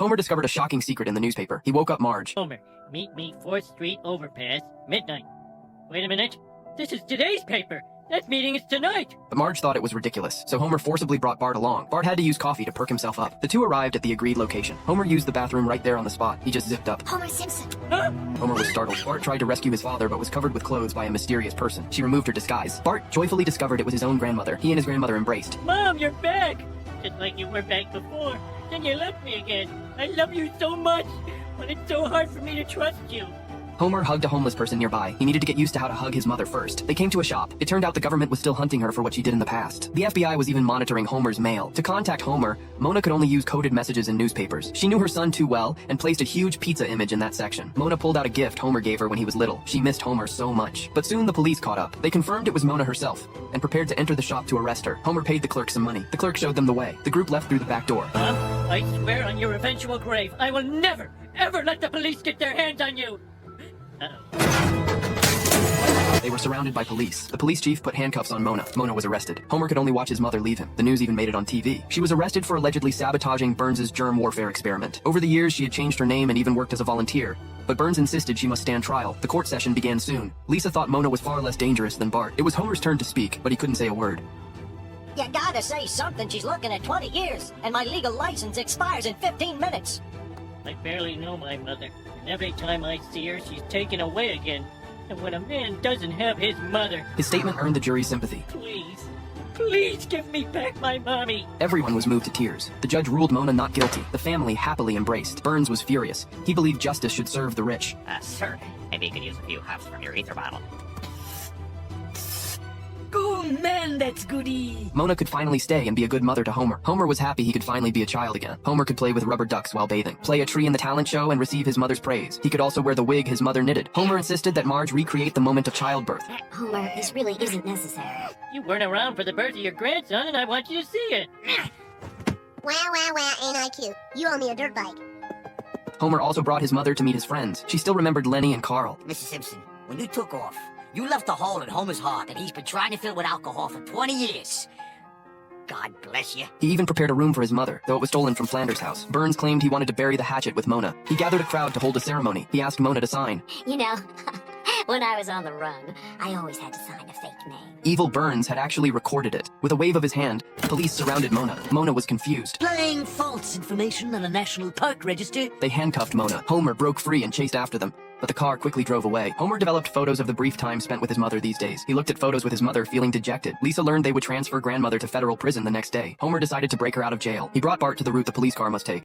Homer discovered a shocking secret in the newspaper. He woke up Marge. Homer, meet me 4th Street overpass, midnight. Wait a minute. This is today's paper. That meeting is tonight. But Marge thought it was ridiculous, so Homer forcibly brought Bart along. Bart had to use coffee to perk himself up. The two arrived at the agreed location. Homer used the bathroom right there on the spot. He just zipped up. Homer Simpson. Huh? Homer was startled. Bart tried to rescue his father, but was covered with clothes by a mysterious person. She removed her disguise. Bart joyfully discovered it was his own grandmother. He and his grandmother embraced. Mom, you're back. Just like you were back before. Then you left me again. I love you so much, but it's so hard for me to trust you. Homer hugged a homeless person nearby. He needed to get used to how to hug his mother first. They came to a shop. It turned out the government was still hunting her for what she did in the past. The FBI was even monitoring Homer's mail. To contact Homer, Mona could only use coded messages in newspapers. She knew her son too well and placed a huge pizza image in that section. Mona pulled out a gift Homer gave her when he was little. She missed Homer so much. But soon the police caught up. They confirmed it was Mona herself and prepared to enter the shop to arrest her. Homer paid the clerk some money. The clerk showed them the way. The group left through the back door. Mom, I swear on your eventual grave, I will never, ever let the police get their hands on you. They were surrounded by police. The police chief put handcuffs on Mona. Mona was arrested. Homer could only watch his mother leave him. The news even made it on TV. She was arrested for allegedly sabotaging Burns's germ warfare experiment. Over the years, she had changed her name and even worked as a volunteer. But Burns insisted she must stand trial. The court session began soon. Lisa thought Mona was far less dangerous than Bart. It was Homer's turn to speak, but he couldn't say a word. You gotta say something. She's looking at 20 years, and my legal license expires in 15 minutes. I barely know my mother, and every time I see her, she's taken away again. And when a man doesn't have his mother... His statement earned the jury's sympathy. Please, please give me back my mommy. Everyone was moved to tears. The judge ruled Mona not guilty. The family happily embraced. Burns was furious. He believed justice should serve the rich. Sir, maybe you could use a few huffs from your ether bottle. Oh man, that's goody. Mona could finally stay and be a good mother to Homer. Homer was happy he could finally be a child again. Homer could play with rubber ducks while bathing, play a tree in the talent show, and receive his mother's praise. He could also wear the wig his mother knitted. Homer insisted that Marge recreate the moment of childbirth. Homer, this really isn't necessary. You weren't around for the birth of your grandson, and I want you to see it. Wah, wah, wah, ain't I cute? You owe me a dirt bike. Homer also brought his mother to meet his friends. She still remembered Lenny and Carl. Mr. Simpson, when you took off, you left a hole in Homer's heart that he's been trying to fill with alcohol for 20 years. God bless you. He even prepared a room for his mother, though it was stolen from Flanders' house. Burns claimed he wanted to bury the hatchet with Mona. He gathered a crowd to hold a ceremony. He asked Mona to sign. You know, when I was on the run, I always had to sign a fake name. Evil Burns had actually recorded it. With a wave of his hand, police surrounded Mona. Mona was confused. Playing false information on a national park register. They handcuffed Mona. Homer broke free and chased after them, but the car quickly drove away. Homer developed photos of the brief time spent with his mother these days. He looked at photos with his mother feeling dejected. Lisa learned they would transfer grandmother to federal prison the next day. Homer decided to break her out of jail. He brought Bart to the route the police car must take.